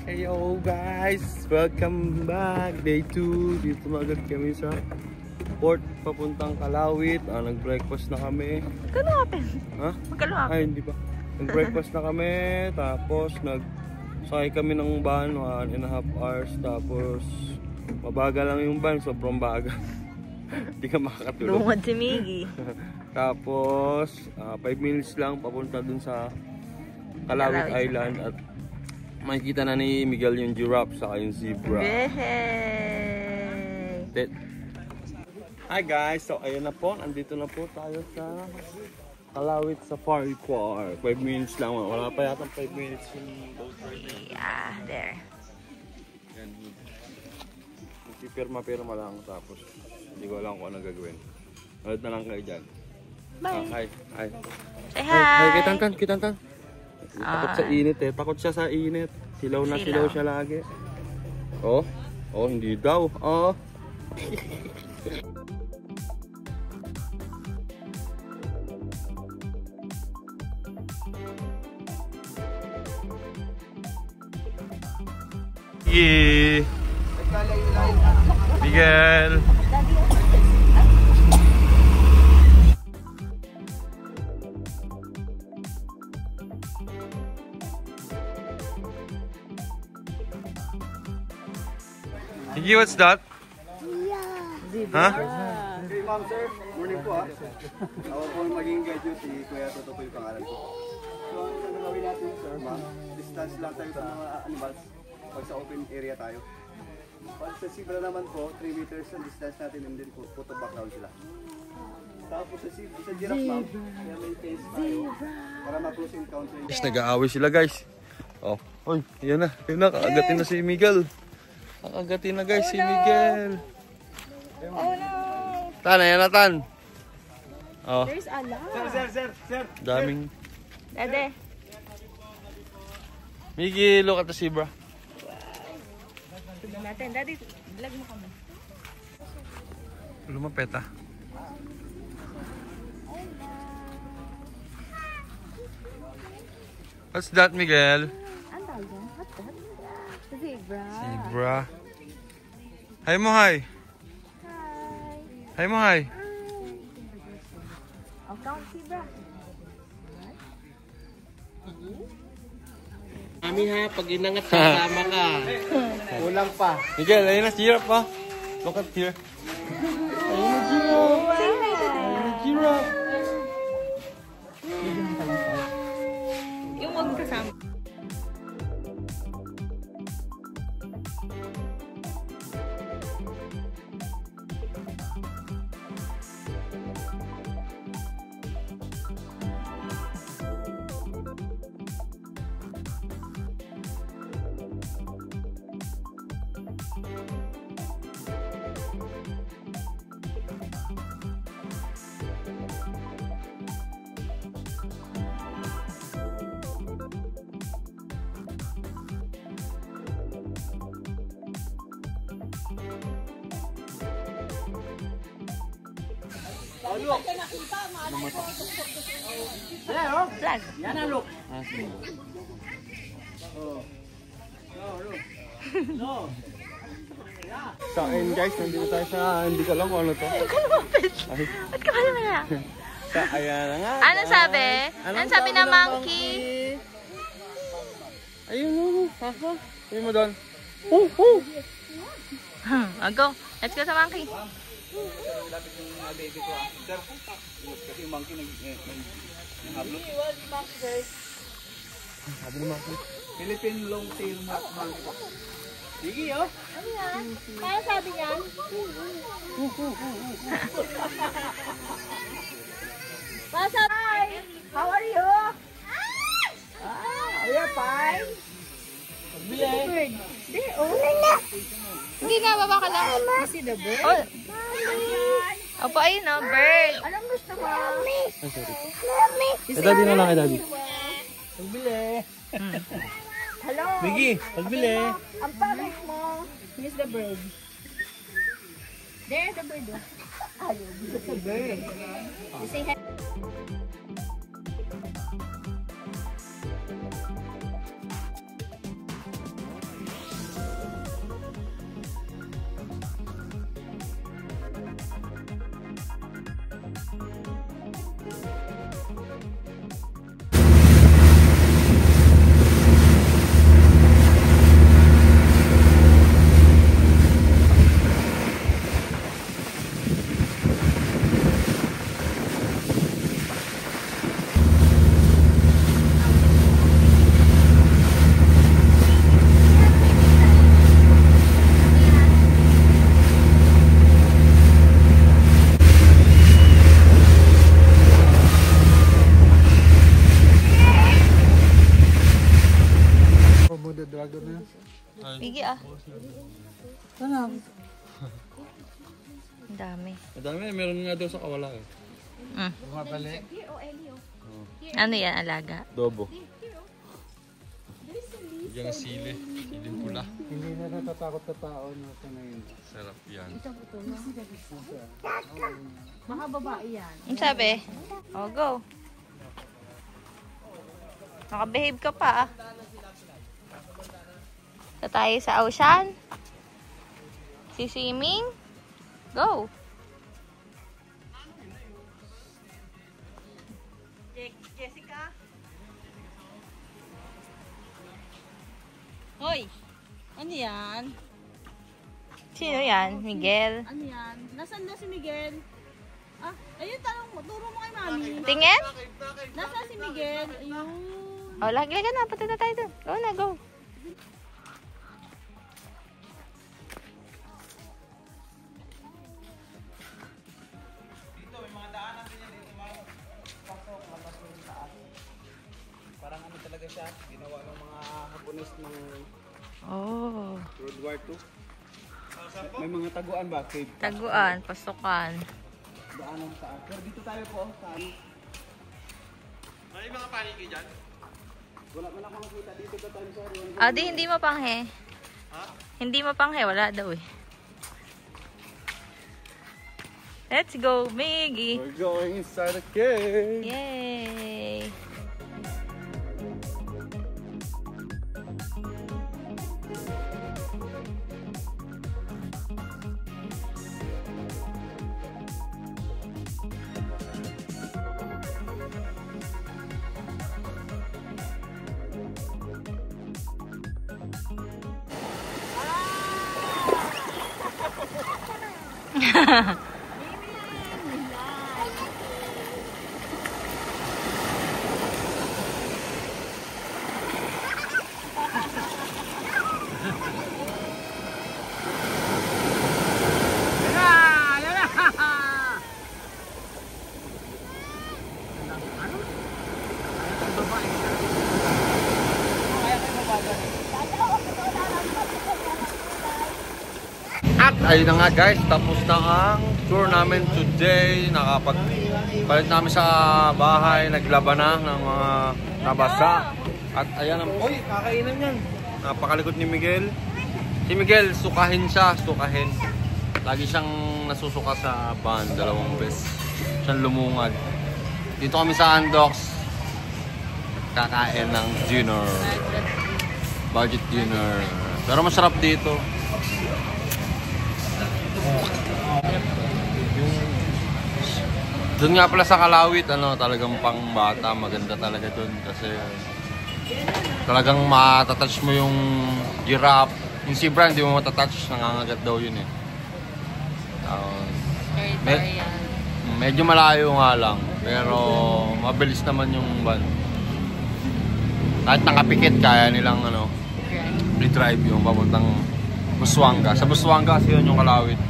Hello guys! Welcome back! Day 2. Dito na agad kami sa port papuntang Kalawit. Nag-breakfast na kami. Magkano open? Ha? Magkano open? Ay, hindi pa. Nag-breakfast na kami. Tapos nagsakay kami ng van 1.5 hours. Tapos mabagal lang yung van. Sobrang bagal. Hindi ka makakatulog. Lungod si Miggy. Tapos 5 minutes lang papunta dun sa Kalawit Island. At makikita na ni Miguel yung giraffe saka yung zebra. Hi guys! So ayun na po, andito na po tayo sa Kalawit Safari Park. 5 minutes lang, wala pa yata 5 minutes yung boat ride. Yeah, there. Yan. Pirma-pirma lang tapos hindi ko alam kung ano gagawin. Ulit na lang kayo dyan. Bye! Hi! Hi! Say hi! Hi! Kitantan! Kitantan! Takot sa init eh. Takot siya sa init. Silaw na silaw siya lagi. Oh? Oh, hindi daw. Oh! Yeah. Miguel. Miggy, what's that? Huh? Hey ma'am sir, morning po ha. Ako po maging guide nyo si Kuya Toto po yung pangalan ko. So ang gagawin natin sir, ma'am, distance lang tayo sa mga animals pag sa open area tayo. Pag sa zebra naman po, 3 meters ang distance natin and then photo background sila. Tapos sa giraffe ma'am, kaya may case tayo para ma-close encounter. Guys, nag-aaway sila guys. Oh, oy, yan na. Yan na, kakagatin na si Miguel. Kakagatin na guys si Miguel. Oh no! Tan, ayan na tan. Oh, There's a lot. Sir. daming. Dede. Miggy, look at the zebra. Tignan natin. Daddy, vlog mo kami. Lumapet ah. What's that, Miguel? Ang tawag dyan? What's that? Zebra. Zebra. Hi mo, hi. Hi mo, hi. Oh, count zebra. Kami ha, pag inangat kasama ka. Kulang pa. Miguel, ayun na giraffe pa. Look at here. Ayun na giraffe. Ayun na giraffe. Yung magkasama. Vlog. Yan ang look. So, ayun guys, nandito tayo sa, hindi ko alam kung ano to. Ay, Ba't ka pala na? sa, ayan na nga. Ano sabi? Ano sabi na monkey? Ayun, haka. Ayun mo doon. Go. Let's go sa monkey. Kasi yung monkey nag-hablot. Sabi ni Maki. Philippine long-tail monkey. Sige oh. Ano yan? Kaya sabi niyan? Hi! How are you? Are you fine? Bird. Hindi, oh. Hindi na, baba ka lang. You see the bird? Oh. Opo, ayun oh, bird. Anong gusto mo? Ay, sorry. Eh, daddy na lang, daddy. Pagbili. Hello. Miggy, pagbili. Ang pangit mo. Here's the bird. There's the bird. Ayaw, it's a bird. You say hi. Ang dami. Madami, meron nga daw sa Kawala eh. Bumabalik. Ano yan, alaga? Dobo. Diyan ang sili. Siling pula. Hindi na natatakot sa tao na sanayin. Sarap yan. Ang sabi? Oh, go. Nakabehave ka pa ah. So tayo sa ocean. Swimming. Go. Jessica. Hoy! Ano yan? Sino yan? Miguel? Ano yan? Nasaan na si Miguel? Ah, ayun, turo mo kay Mami. Tingin? Nasaan si Miguel? Ayun. Oh, lagi ka na. Punta na tayo dun. Go na, go. Parang ano talaga siya, ginawa ng mga Hapones ng Oh. World War II. May mga taguan ba? Cave. Taguan, pasukan. Daanan sa pero dito tayo po sa ano. May mga paniki dyan? Wala man ako makita dito sa tayo sa Ah, di, hindi mapanghe. Ha? Hindi mapanghe. Wala daw eh. Let's go, Miggy. We're going inside the cave. Yay! At ayun na nga guys, tapos na ang tour namin today. Nakapagpalit namin sa bahay, naglaba na ng mga nabasa. At ayan ang, uy, kakainan yan. Napakalikot ni Miguel. Si Miguel, sukahin siya, sukahin. Lagi siyang nasusuka sa van, 2 beses. Siyang lumungad. Dito kami sa Andox. Kakain ng dinner. Budget dinner. Pero masarap dito. Doon nga pala sa Kalawit, talagang pang bata, maganda talaga doon kasi talagang matatouch mo yung giraffe. Yung zebra, hindi mo matatouch, nangangagat daw yun eh. Medyo malayo nga lang, pero mabilis naman yung van. Kahit nakapikit, kaya nilang re-drive yung papuntang Busuanga. Sa Busuanga kasi yun yung Kalawit.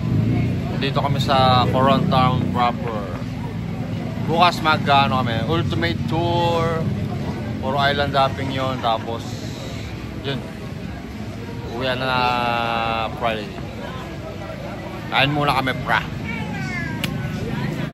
Dito kami sa Coron Town proper. Bukas kami, ultimate tour. Puro island hopping yun. Tapos, yun. Uwi na Friday. Kain muna kami, pra.